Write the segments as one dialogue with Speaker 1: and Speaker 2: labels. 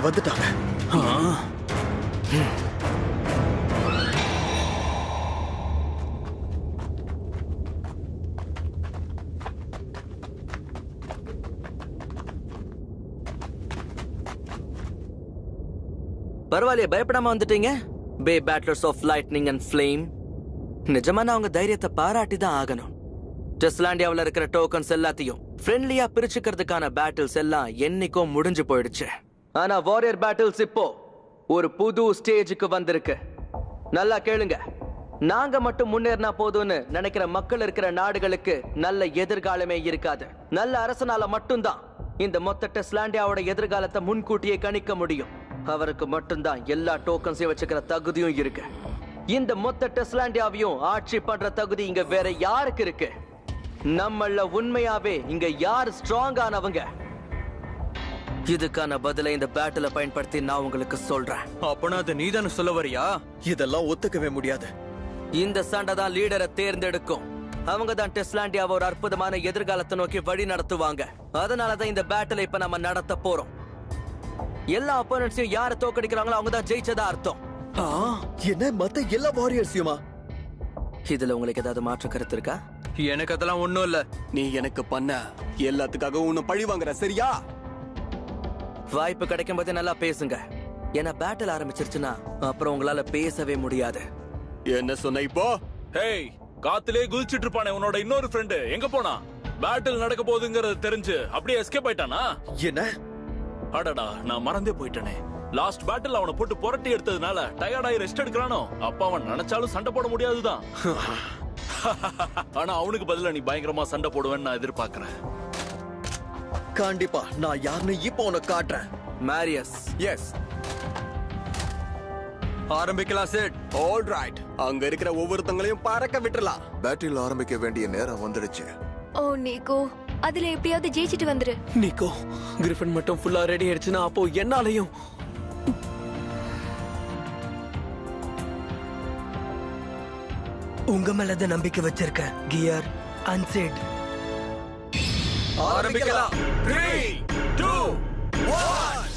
Speaker 1: அவங்க வந்துட்டாங்க.
Speaker 2: பரவாயில்லையே, பயப்படாம வந்துட்டீங்க. பே பேட்லர்ஸ் ஆஃப் லைட்னிங் அண்ட் ஃப்ளேம். நிஜமா நான் உங்க தைரியத்தை பாராட்டி தான் ஆகணும். டெஸ்லாண்டியாவில் இருக்கிற டோக்கன்ஸ் எல்லாத்தையும் ஃப்ரெண்ட்லியா பிரிச்சுக்கிறதுக்கான பேட்டில்ஸ் எல்லாம் என்னைக்கோ முடிஞ்சு போயிடுச்சு. ஆனா வாரியர் பேட்டில்ஸ் இப்போ ஒரு புது ஸ்டேஜுக்கு வந்திருக்கு. நல்லா கேளுங்க. நாங்க மட்டும் முன்னேறினா போதும்னு நினைக்கிற மக்கள் இருக்கிற நாடுகளுக்கு நல்ல எதிர்காலமே இருக்காது. நல்ல அரசனால மட்டும்தான் இந்த மொத்த டெஸ்லாண்டியாவோட எதிர்காலத்தை முன்கூட்டியே கணிக்க முடியும். அவருக்கு மட்டும்தான் எல்லா டோக்கன்ஸையும் வச்சுக்கிற தகுதியும் இருக்கு. இந்த மொத்த டெஸ்லாண்டியாவையும் ஆட்சி பண்ற தகுதி இங்க வேற யாருக்கு இருக்கு? நம்மள உண்மையாவே இங்க யார் ஸ்ட்ராங்கானவங்க? இதுக்கான பதிலை இந்த பேட்டில பயன்படுத்தி நான் உங்களுக்கு சொல்றேன்.
Speaker 3: அப்பனா அது நீதானு சொல்ல வரியா?
Speaker 1: இதெல்லாம் ஒத்துக்கவே முடியாது.
Speaker 2: இந்த சண்டை தான் லீடரை தேர்ந்தெடுக்கும். அவங்க தான் டெஸ்லாண்டியாவை ஒரு அற்புதமான எதிர்காலத்தை நோக்கி வழி நடத்துவாங்க. அதனாலதான் இந்த பேட்டில இப்ப நம்ம நடத்த போறோம். எல்லா அப்போனன்ட்ஸையும் யாரை தோக்கடிக்கிறாங்களோ அவங்க தான் ஜெயிச்சதா அர்த்தம்.
Speaker 1: என்ன மத்த எல்லா வாரியர்ஸையுமா?
Speaker 2: இதுல உங்களுக்கு ஏதாவது மாற்று கருத்து இருக்கா?
Speaker 3: எனக்கு அதெல்லாம் ஒண்ணும் இல்ல.
Speaker 4: நீ எனக்கு பண்ண எல்லாத்துக்காக உன்னை பழி வாங்குற, சரியா?
Speaker 2: வாய்ப்பு கிடைக்கும் போதே நல்லா பேசுங்க. ஏன்னா பேட்டில் ஆரம்பிச்சிருச்சுன்னா அப்புறம் உங்களால பேசவே முடியாது.
Speaker 4: என்ன சொன்ன இப்போ?
Speaker 5: ஹேய், காத்திலே குதிச்சிட்டு இருப்பானே உன்னோட இன்னொரு ஃப்ரெண்டு எங்க போனா? பேட்டில் நடக்க போகுதுங்கிறது தெரிஞ்சு அப்படியே எஸ்கேப் ஆயிட்டானா?
Speaker 1: என்ன?
Speaker 5: அடடா, நான் மறந்தே போயிட்டேனே. லாஸ்ட் பேட்டில் அவனை போட்டு புரட்டி எடுத்ததுனால டயர்டாயி ரெஸ்ட் எடுக்கிறானோ. அப்ப அவன் நினைச்சாலும் சண்டை போட முடியாதுதான். ஆனா அவனுக்கு பதிலா நீ பயங்கரமா சண்டை போடுவேன்னு நான் எதிர்பார்க்கிறேன்.
Speaker 1: கண்டிப்பா நான் யாருன்னு இப்போ உனக்கு காட்டுறேன்.
Speaker 2: மேரியஸ்.
Speaker 4: எஸ்,
Speaker 3: ஆரம்பிக்கலாம் செட்.
Speaker 4: All right. அங்க இருக்கிற ஒவ்வொருத்தங்களையும் பறக்க விட்டுறலாம்.
Speaker 6: பேட்டில் ஆரம்பிக்க வேண்டிய நேரம் வந்துடுச்சு.
Speaker 7: ஓ நீகோ, அதுல எப்படியாவது ஜெயிச்சிட்டு வந்துரு.
Speaker 8: நிக்கோ, கிரிஃபின் மட்டும் ஃபுல்லா ரெடி ஆயிடுச்சுன்னா அப்போ என்னாலையும்.
Speaker 9: உங்க மேலதான் நம்பிக்கை வச்சிருக்க கியர் அன்செட்.
Speaker 3: ஆரம்பிக்கலாம்.
Speaker 5: 3, 2, 1.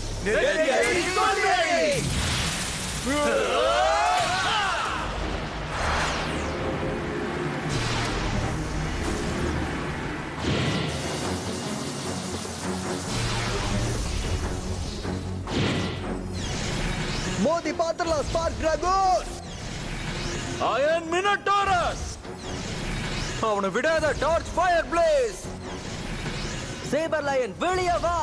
Speaker 1: மோதி பாத்திரலாம் ஸ்பார்க் டிராகன்.
Speaker 5: Iron Minotaurus.
Speaker 3: அவனை விடாத. Torch fire blaze.
Speaker 2: Saber lion வெளியே வா.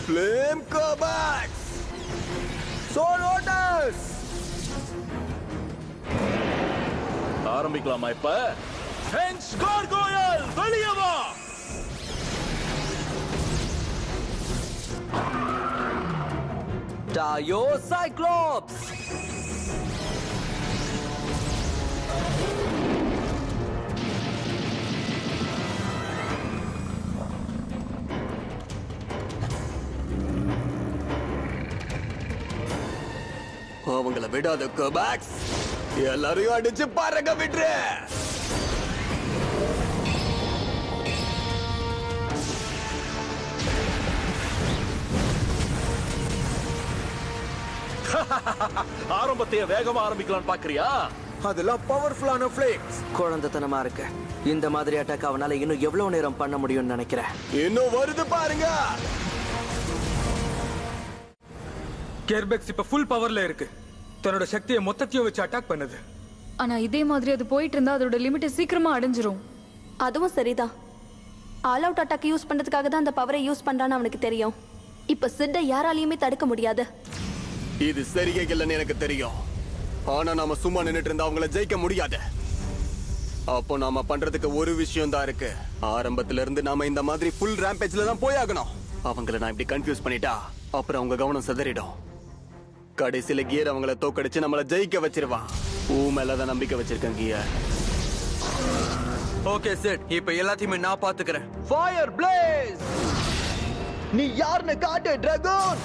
Speaker 4: Flame Gobots. Soul otters.
Speaker 5: ஆரம்பிக்கலாமா இப்ப? ஃபென்ஸ் கார்கோயல் வெளியே வா.
Speaker 2: Tayo cyclops.
Speaker 4: அவங்கள விடாத கோபாக்ஸ். எல்லாரையும் அடிச்சு பறக்க விட்டுரு.
Speaker 5: ஆரம்பத்தையே வேகமா ஆரம்பிக்கலாம்னு பாக்குறியா?
Speaker 4: அதெல்லாம் பவர்ஃபுல்லான ஃப்ளேம்ஸ்.
Speaker 2: குழந்தைத்தனமா இருக்கு. இந்த மாதிரி அட்டாக் அவனால இன்னும் எவ்வளவு நேரம் பண்ண முடியும்னு நினைக்கிறேன்.
Speaker 4: இன்னும் வருது பாருங்க.
Speaker 3: கெர்பெக்ஸ் இப்ப ஃபுல் பவர்ல இருக்கு. தன்னோட சக்தியை மொத்தத்தையும் வச்சு அட்டாக் பண்ணுது.
Speaker 7: ஆனா இதே மாதிரி அது போயிட்டு இருந்தா அதோட லிமிட்டை சீக்கிரமா அடைஞ்சிரும்.
Speaker 10: அதுவும் சரிதான். ஆல் அவுட் அட்டாக் யூஸ் பண்றதுக்காக தான் அந்த பவரை யூஸ் பண்றான்னு அவனுக்கு தெரியும். இப்ப சிட்டை யாராலையுமே தடுக்க முடியாது.
Speaker 4: இது சரியே இல்லைன்னு எனக்கு தெரியும். ஆனா நாம சும்மா நின்னுட்டு இருந்தா அவங்கள ஜெயிக்க முடியாது. அப்போ நாம பண்றதுக்கு ஒரு விஷயம் தான் இருக்கு. ஆரம்பத்துல இருந்து நாம இந்த மாதிரி ஃபுல் ரேம்பேஜ்ல தான் போயாகணும். அவங்கள நான் இப்படி கன்ஃபியூஸ் பண்ணிட்டா அப்புறம் அவங்க கவனம் சிதறிடும். கடைசியில கியர் அவங்கள தோக்கடிச்சு நம்மள ஜெயிக்க வச்சிருவான். மேலதான் நம்பிக்கை வச்சிருக்கேன் கியர்.
Speaker 3: ஓகே செட், இப்ப எல்லாத்தையுமே நான் பாத்துக்கிறேன்.
Speaker 1: Fire place. நீ யாருன்னு காட்டு டிராகன்.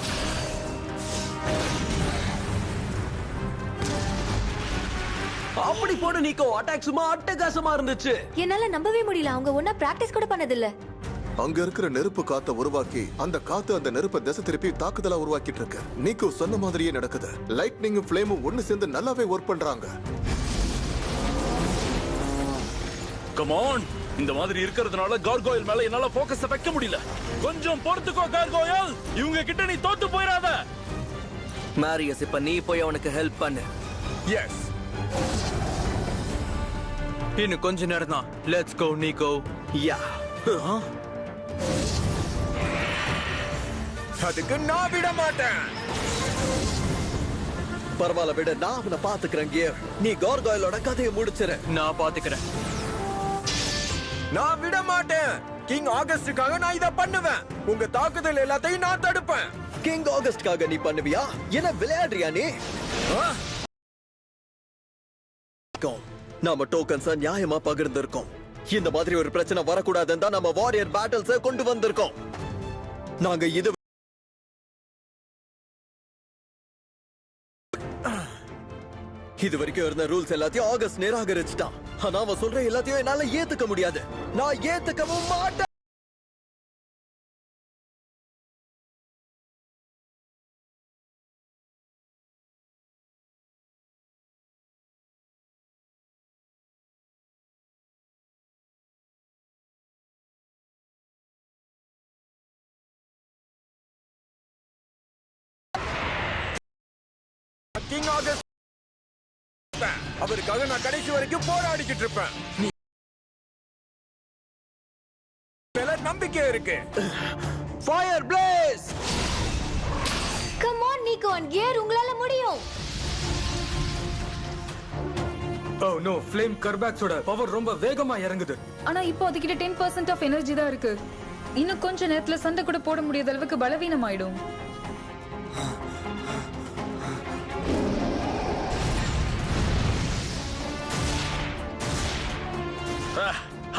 Speaker 8: அப்படி போடு நிக்கோ. அட்டாக் சும்மா அட்டகாசமா இருந்துச்சு.
Speaker 10: என்னால நம்பவே முடியல. அவங்க ஒன்னா பிராக்டிஸ் கூட பண்ணதில்ல.
Speaker 6: அங்க இருக்கிற நெருப்பு காத்த உருவாக்கி அந்த காத்து அந்த நெருப்பை திசை திருப்பி தாக்குதலா உருவாக்கிட்டு இருக்கு. நீக்கு சொன்ன மாதிரியே நடக்குது. லைட்னிங்கும் ஃப்ளேமும் ஒன்னு சேர்ந்து நல்லாவே ஒர்க் பண்றாங்க.
Speaker 5: கம் ஆன், இந்த மாதிரி இருக்கிறதுனால கார்கோயில் மேல என்னால போக்கஸ் வைக்க முடியல. கொஞ்சம் பொறுத்துக்கோ கார்கோயில், இவங்க கிட்ட நீ தோத்து போயிடாத.
Speaker 2: மாரியஸ், இப்ப நீ போய் அவனுக்கு ஹெல்ப் பண்ணு.
Speaker 3: எஸ், இன்னும் கொஞ்ச நேரம் தான். Let's go Neco.
Speaker 1: யா,
Speaker 3: அதுக்கு நான் விட மாட்டேன்.
Speaker 1: பரவாயில்ல விட, நான் அவனை பாத்துக்கிறேன் கியர். நீ கார்காயிலோட கதையை முடிச்சிரு.
Speaker 3: நான் பாத்துக்கிறேன். நான் விட மாட்டேன். கிங் ஆகஸ்டுக்காக நான் இத பண்ணுவேன். உங்க தாக்குதல் எல்லாத்தையும் நான் தடுப்பேன்.
Speaker 1: கிங் ஆகஸ்ட்காக நீ பண்ணுவியா? என்ன விளையாடுறியா நீ? நாம டோக்கன்ஸ் நியாயமா பகிர்ந்திருக்கோம். இந்த மாதிரி ஒரு பிரச்சனை வரக்கூடாதுன்னு தான் நம்ம வாரியர் பேட்டில்ஸ் கொண்டு வந்திருக்கோம். நாங்க இது வரைக்கும் இருந்த ரூல்ஸ் எல்லாத்தையும் ஆகஸ்ட் நிராகரிச்சுட்டான். ஆனா அவன் சொல்ற எல்லாத்தையும் என்னால ஏத்துக்க முடியாது. நான் ஏத்துக்கவும் மாட்டேன்.
Speaker 3: கிங் ஆகஸ்ட் அவருக்காக நான் கடைசி வரைக்கும் போராடிக்கிட்டு இருப்பேன். நீ மேல நம்பிக்கை இருக்கு.
Speaker 1: Fire place.
Speaker 10: Come on Niko and gear, உங்களால முடியும்.
Speaker 3: ஓ நோ, ஃப்ளேம் கர்பாக்ஸோட பவர் ரொம்ப வேகமா இறங்குது.
Speaker 7: ஆனா இப்போ அதுகிட்ட 10% ஆஃப் எனர்ஜி தான் இருக்கு. இன்னும் கொஞ்ச நேரத்துல சண்டை கூட போட முடியாத அளவுக்கு பலவீனம் ஆயிடும்.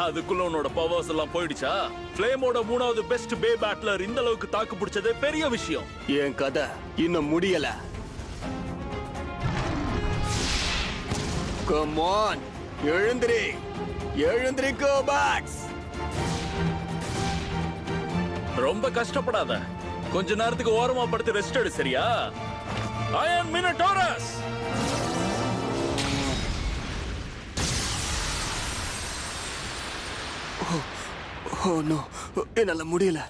Speaker 5: அதுக்குள்ள உன்னோட பவர்ஸ் எல்லாம் போயிடுச்சா? ஃப்ளேமோட 3வது பெஸ்ட் பே பேட்லர் இந்த அளவுக்கு தாக்கு பிடிச்சதே பெரிய விஷயம்.
Speaker 4: என் கதை இன்னும் முடியல. கம் ஆன், எழுந்திரி, எழுந்திரி கோபாக்ஸ்.
Speaker 5: ரொம்ப கஷ்டப்படாத. கொஞ்ச நேரத்துக்கு ஓரமா படுத்து ரெஸ்ட் எடு, சரியா? அயன் மினோடாரஸ்.
Speaker 4: ஓ நோ, என்னால முடியல.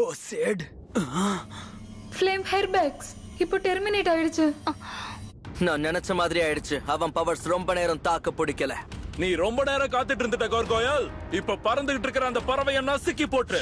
Speaker 9: ஓ சேட்.
Speaker 7: ஃப்ளேம் ஹெர்பேக்ஸ் இப்போ டெர்மினேட் ஆயிடுச்சு.
Speaker 2: நான் நினைச்ச மாதிரி ஆயிடுச்சு. அவன் பவர்ஸ் ரொம்ப நேரம் தாக்கு பிடிக்கல.
Speaker 5: நீ ரொம்ப நேரம் காத்துட்டு இருந்துட்ட கார்கோயல். இப்ப பறந்துகிட்டு இருக்கிற அந்த பறவையை நசுக்கி போட்டு